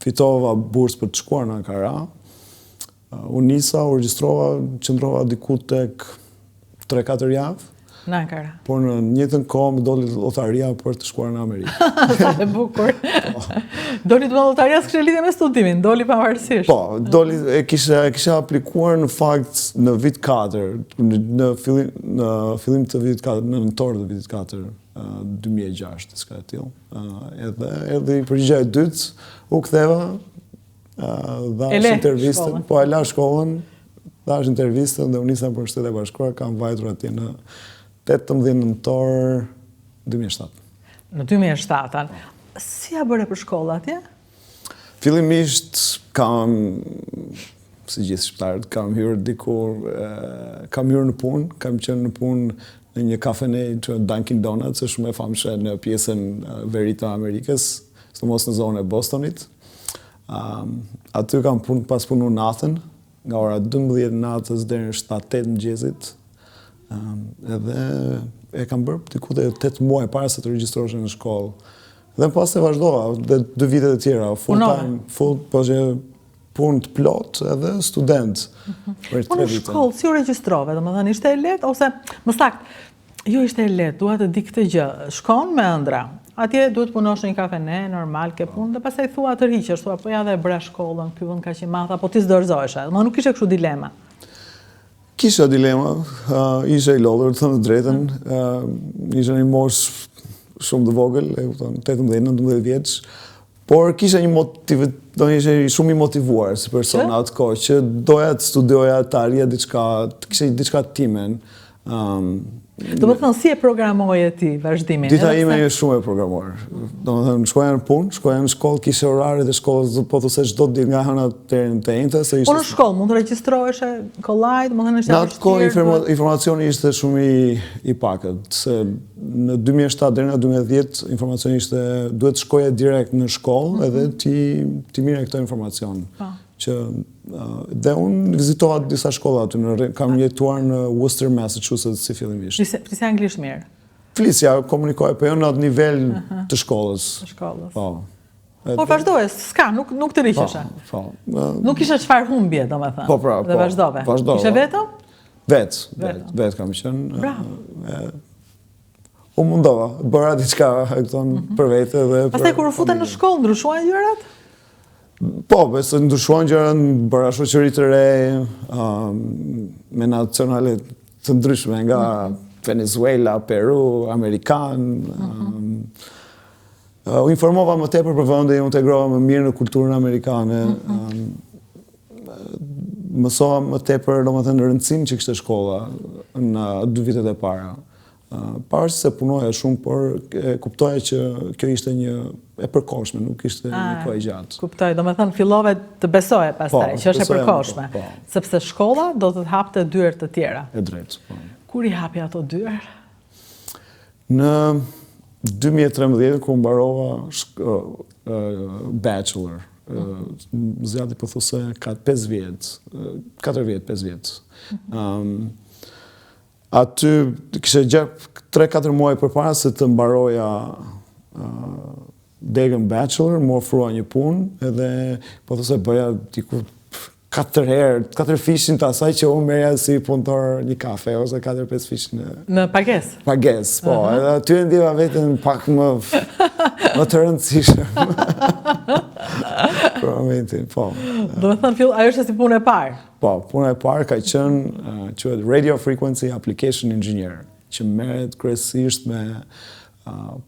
fitova bursë për të shkuar në Ankara. U nisa, u regjistrova, qëndrova diku tek 3-4 javë. Në Ankara. Por në njëjtën kohë më doli lotaria për të shkuar në Amerikë. Sa e bukur. Doli të lotaria s'kishte lidhje me studimin, doli pavarësisht. Po, doli kisha aplikuar në fakt në vit 4, në fillim të vitit 4, në nëntor të vitit 4, 2006, diçka e tillë. Edhe përgjigja e dytë u ktheva, dhash intervistën, po e la shkollën, dhash intervistën dhe u nisa për Shtetet e Bashkuara, kam vajtur atje në 18 nëntor 2007. Në 2007, si ja bëre për shkollë atje? Fillimisht kam, si gjithë shqiptarët, kam hyrë dikur, kam hyrë në punë, kam qenë në punë në një kafene që Dunkin Donuts, është shumë e famshme në pjesën veri të Amerikës, sidomos në zonën e Bostonit. Aty kam pas punu natën, nga ora 12 natës deri në 7-8 mëngjesit. Edhe e kam bërë diku te 8 muaj para se të regjistrohesh në shkollë. Dhe pas e vazhdova, dhe 2 vitet e tjera, full time, po që punë të plot edhe student. Po në shkollë, si u regjistrove, domethënë ishte e lehtë ose më saktë, jo ishte e lehtë, dua të di këtë gjë. Shkon me ëndra. Atje duhet punosh në një kafene, normal, ke punë, dhe pastaj thua tërhiqesh, thua po ja dhe e bëra shkollën, ky vend kaq i madh, apo ti s'dorëzohesh. Më nuk ishte kështu dilema. Kisha dilema, isha i lodhur, të thënë të drejtën, isha një mosh shumë të vogël, 18-19 vjeç, por kisha një shumë i motivuar si person atë kohë, që doja të studioja, të arja diçka, të kisha diçka timen. Do më thënë, si e programoje ti vazhdimin? Dita ime e shumë e programuar. Do më thënë, shkoja në punë, shkoja në shkollë, kishe orare dhe shkollës, po të se çdo ditë nga hëna të enjte. Po në shkollë, mund të regjistrohesh kollaj, do më thënë, në atë kohë informacioni ishte shumë i pakët, se në 2007 deri në 2010 informacioni ishte duhet shkoja direkt në shkollë edhe ti mire këto informacion. Dhe unë vizitova disa shkolla aty, kam jetuar në Worcester, Massachusetts si fillimisht. Flisja anglisht mirë? Flisja, komunikoj, po jo në atë nivel të shkollës. Po vazhdoj, s'ka, nuk të rishesha. Nuk ishe çfarë humbje, do me thënë. Po pra, dhe vazhdove. Ishe vetëm? Vetë kam qenë. Bravo. U mundova, bëra diçka për vete. Pastaj kur u fute në shkollë, ndryshuan gjërat? Po, besë ndryshuan gjërat, bëra shoqëri të re, me nacionale të ndryshme, nga Venezuela, Peru, Amerikan. U informova më tepër për vende, u integrova më mirë në kulturën amerikane. Mësova më tepër, domethënë, rëndësinë që kishte shkolla në 2 vitet e para. Pavarësisht se punoja shumë, por kuptoja që kjo ishte një e përkohshme, nuk ishte një kohë e gjatë. Kuptoj, do me thënë fillove të besoje pastaj, që është e përkohshme. Sepse shkolla do të hapte dyert të tjera. E drejtë. Kur i hapi ato dyert? Në 2013, kur mbarova bachelor, zjati pothuajse 5 vjet, 4 vjet, 5 vjet. Aty kishe gjatë 3-4 muaj përpara se të mbaroja degën bachelor, më ofrua një punë edhe pothuajse bëja diku 4 fishin të asaj që unë merja si punëtor një kafe, ose 4-5 fishin në pagesë. Pagesë, po. Edhe aty e ndjeva veten pak më të rëndësishme. Për momentin, po. Do me thënë, ajo është si punë e parë? Po, punë e parë ka qenë quhet Radio Frequency Application Engineer, që merret kryesisht me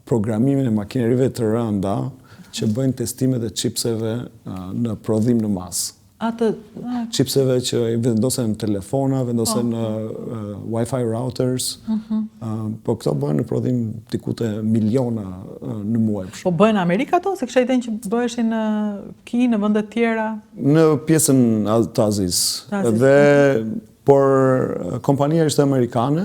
programimin e makinerive të rënda që bëjnë testimet e chipseve në prodhim në masë. Chipseve që vendosen në telefona, vendosen në Wi-Fi routers, po këto bëhen në prodhim diku te miliona në muaj. Po bëhen në Amerikë ato, se kisha idenë që bëheshin në Kinë, në vende tjera? Në pjesën të Azisë. Dhe por kompania ishte amerikane,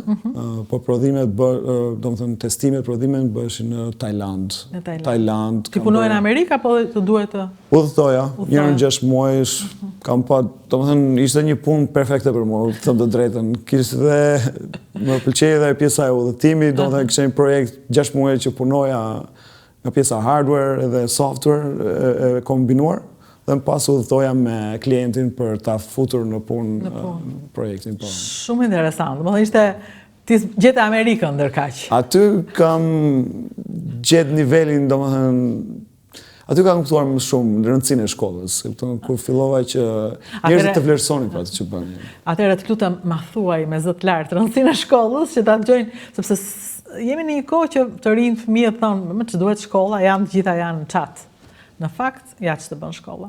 po prodhimet, do më thënë testimet, prodhimet bëheshin në Tajland. Në Tajland. Ti punoj në Amerikë, apo të duhet të... Udhëtoja, një në 6 muajsh, kam pa, do më thënë, ishte një punë perfekte për mua, të thëmë të drejten. Kishte dhe, më pëlqej dhe pjesa e udhëtimi, do më thënë, kishte një projekt 6 muaj që punoja nga pjesa hardware dhe software e kombinuar. dhe më pas udhëtoja me klientin për ta futur në punë projektin. Shumë interesant. Më thënë ishte ti gjete Amerikën ndërkaq. Aty kam gjetë nivelin, domethënë, aty kam kuptuar më shumë rëndësinë e shkollës, kur fillova që njerëzit të vlerësonin për atë që bënin. Atëherë të lutem ma thuaj me zë të lartë rëndësinë e shkollës që ta dëgjojnë, sepse jemi në një kohë që të rinj fëmijët thonë, më që duhet shkolla, janë të gjitha janë në chat. Në fakt, ja që të bën shkolla.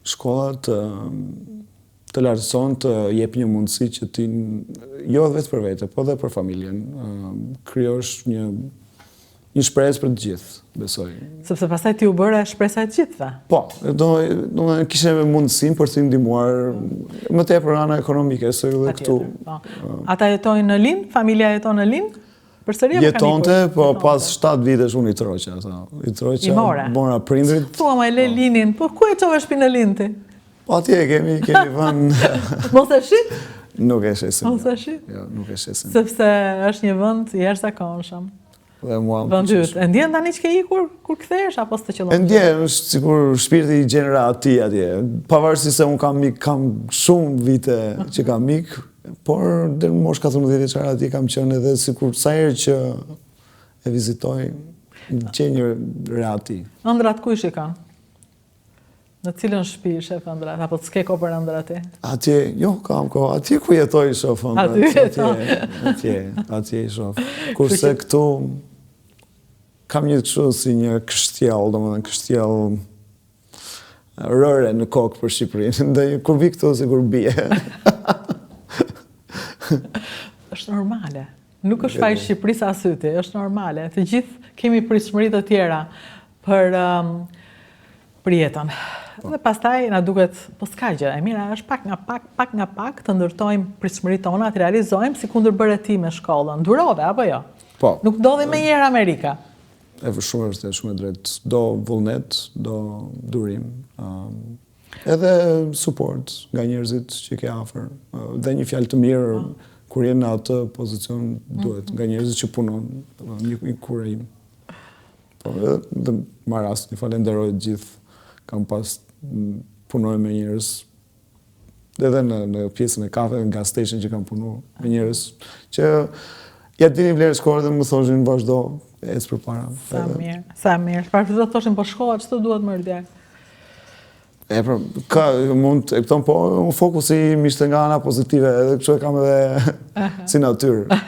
Shkolla të lartëson, të jep një mundësi që ti, jo vetë për vete, po dhe për familjen, krijosh një shpresë për të gjithë, besoj. Sepse pastaj ti u bëre shpresa e të gjithëve. Po, kishe mundësin për të ndihmuar më tepër ana ekonomike, se edhe këtu. Ata jetojnë në Linë? Familja jeton në Linë? Jetonte, po pas 7 vitesh unë i troqa. I mora prindrit. Thua ma e le Linin, po ku e qove shpi në Linë ti? Po atje kemi vënë... Mos e shit? Nuk e shesim. Mos e shit? Jo, nuk e shesim. Sepse është një vend i jashtëzakonshëm. Dhe mua më pëlqen. E ndjen tani që ke ikur kur kthehesh apo s'të qëllon? E ndjen, është sikur shpirti i gjenera atij atje. Pavarësisht se un kam shumë vite që kam mik, por deri në moshë 14 vjeçare atje kam qenë edhe sikur sa herë që e vizitoj, gjej një reati. Ëndrat ku i shikon? Në cilën shtëpi shef ëndrat apo s'ke kohë për ëndrat ti? Atje, jo, kam kohë. Atje ku jetoj shoh ëndrat. Atje i shoh. Kurse këtu kam një kështu si një kështjell, domethënë kështjell rëre në kokë për Shqipërinë. Ndaj kur vi këtu sikur bie. Është normale. Nuk është faj Shqipërisë as syti, është normale. Të gjithë kemi pritshmëri të tjera për jetën. Dhe pastaj na duket, po s'ka gjë, e mira është pak nga pak të ndërtojmë pritshmëritë tona, të realizojmë si kundër bëre ti me shkollën. Durove apo jo? Po. Nuk ndodhi më njëherë Amerika. Shumë është shumë e drejtë. Do vullnet, do durim. Edhe support nga njerëzit që ke afër. Dhe një fjalë të mirë kur je në atë pozicion duhet nga njerëzit që punon, një kurim. Po, edhe marr rast, një falenderoj të gjithë. Kam pas punoj me njerëz edhe në pjesën e kafe, në gas station që kam punu me njerëz që ja dini vlerë shkollë dhe më thoshin vazhdo ecë përpara. Sa mirë. Parë të thoshin po shkolla ç'të duhet më djal. Ka mund e kupton, po fokusi im ishte nga ana pozitive, edhe kështu e kam edhe si natyrë.